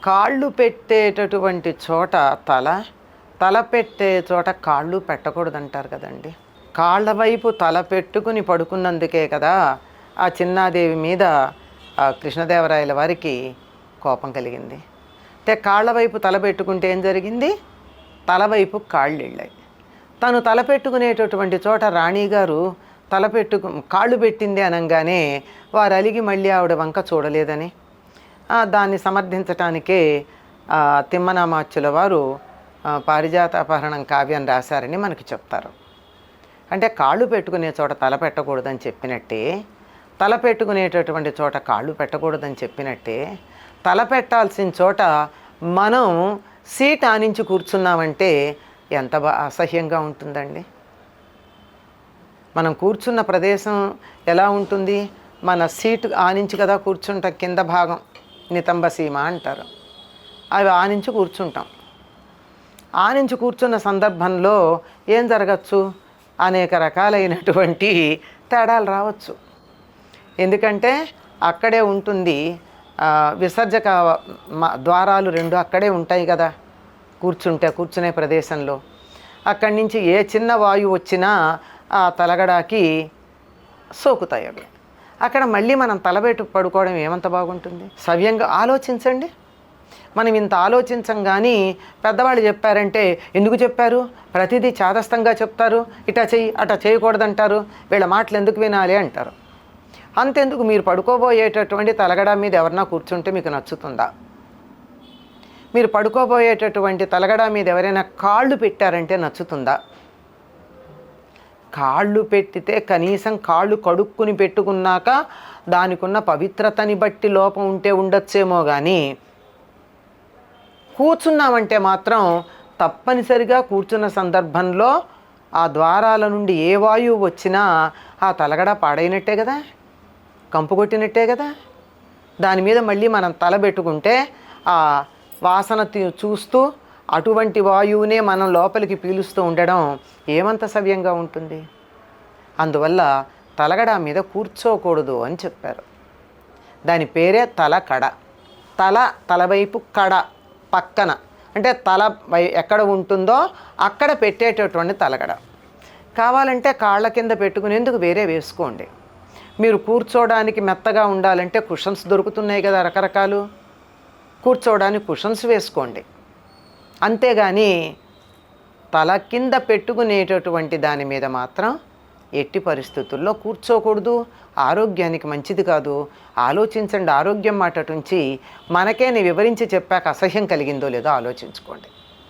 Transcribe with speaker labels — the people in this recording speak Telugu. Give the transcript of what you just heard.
Speaker 1: కాళ్ళు పెట్టేటటువంటి చోట తల పెట్టే చోట కాళ్ళు పెట్టకూడదంటారు కదండి. కాళ్ళ వైపు తల పెట్టుకుని పడుకున్నందుకే కదా ఆ చిన్నాదేవి మీద కృష్ణదేవరాయల వారికి కోపం కలిగింది. అంటే కాళ్ళ వైపు తల పెట్టుకుంటే ఏం జరిగింది? తల వైపు కాళ్ళు వెళ్ళాయి. తను తల పెట్టుకునేటటువంటి చోట రాణిగారు కాళ్ళు పెట్టింది అనగానే వారు అలిగి మళ్ళీ ఆవిడ వంక చూడలేదని దాన్ని సమర్థించటానికే తిమ్మనామాచ్యుల వారు పారిజాతాపహరణం కావ్యం రాశారని మనకి చెప్తారు. అంటే కాళ్ళు పెట్టుకునే చోట తల పెట్టకూడదని చెప్పినట్టే, తల పెట్టుకునేటటువంటి చోట కాళ్ళు పెట్టకూడదని చెప్పినట్టే, తల పెట్టాల్సిన చోట మనం సీట్ ఆనించి కూర్చున్నామంటే ఎంత అసహ్యంగా ఉంటుందండి. మనం కూర్చున్న ప్రదేశం ఎలా ఉంటుంది? మన సీటు ఆనించి కదా కూర్చుంటాం. కింద భాగం నితంబ సీమ అంటారు. అవి ఆనించి కూర్చుంటాం. ఆనించి కూర్చున్న సందర్భంలో ఏం జరగచ్చు? అనేక రకాలైనటువంటి తేడాలు రావచ్చు. ఎందుకంటే అక్కడే ఉంటుంది విసర్జక ద్వారాలు 2 అక్కడే ఉంటాయి కదా కూర్చునే ప్రదేశంలో. అక్కడి నుంచి ఏ చిన్న వాయువు వచ్చినా ఆ తలగడాకి సోకుతాయి అవి. అక్కడ మళ్ళీ మనం తలబెట్టు పడుకోవడం ఏమంత బాగుంటుంది? సవ్యంగా ఆలోచించండి. మనం ఇంత ఆలోచించం కానీ పెద్దవాళ్ళు చెప్పారంటే ఎందుకు చెప్పారు? ప్రతిదీ చాదస్తంగా చెప్తారు. ఇటా చెయ్యి అటా చేయకూడదంటారు. వీళ్ళ మాటలు ఎందుకు వినాలి అంటారు. అంతెందుకు, మీరు పడుకోబోయేటటువంటి తలగడ మీద ఎవరన్నా కూర్చుంటే మీకు నచ్చుతుందా? మీరు పడుకోబోయేటటువంటి తలగడ మీద ఎవరైనా కాళ్ళు పెట్టారంటే నచ్చుతుందా? కాళ్ళు పెట్టితే కనీసం కాళ్ళు కడుక్కుని పెట్టుకున్నాక దానికి ఉన్న పవిత్రతని బట్టి లోపం ఉంటే ఉండొచ్చేమో కానీ కూర్చున్నామంటే మాత్రం తప్పనిసరిగా కూర్చున్న సందర్భంలో ఆ ద్వారాల నుండి ఏ వాయువు వచ్చినా ఆ తలగడ పాడైనట్టే కదా, కంపు కొట్టినట్టే కదా. దాని మీద మళ్ళీ మనం తల పెట్టుకుంటే ఆ వాసన చూస్తూ అటువంటి వాయువునే మనం లోపలికి పీలుస్తూ ఉండడం ఏమంత సవ్యంగా ఉంటుంది? అందువల్ల తలగడ మీద కూర్చోకూడదు అని చెప్పారు. దాని పేరే తలకడ. తలవైపు కడ పక్కన, అంటే తల ఎక్కడ ఉంటుందో అక్కడ పెట్టేటటువంటి తలగడ. కావాలంటే కాళ్ళ కింద పెట్టుకునేందుకు వేరే వేసుకోండి. మీరు కూర్చోవడానికి మెత్తగా ఉండాలంటే కుషన్స్ దొరుకుతున్నాయి కదా రకరకాలు, కూర్చోవడానికి కుషన్స్ వేసుకోండి. అంతేగాని తల కింద పెట్టుకునేటటువంటి దాని మీద మాత్రం ఎట్టి పరిస్థితుల్లో కూర్చోకూడదు. ఆరోగ్యానికి మంచిది కాదు. ఆలోచించండి. ఆరోగ్యం మాట నుంచి మనకే వివరించి చెప్పాక అసహ్యం కలిగిందో లేదో ఆలోచించుకోండి.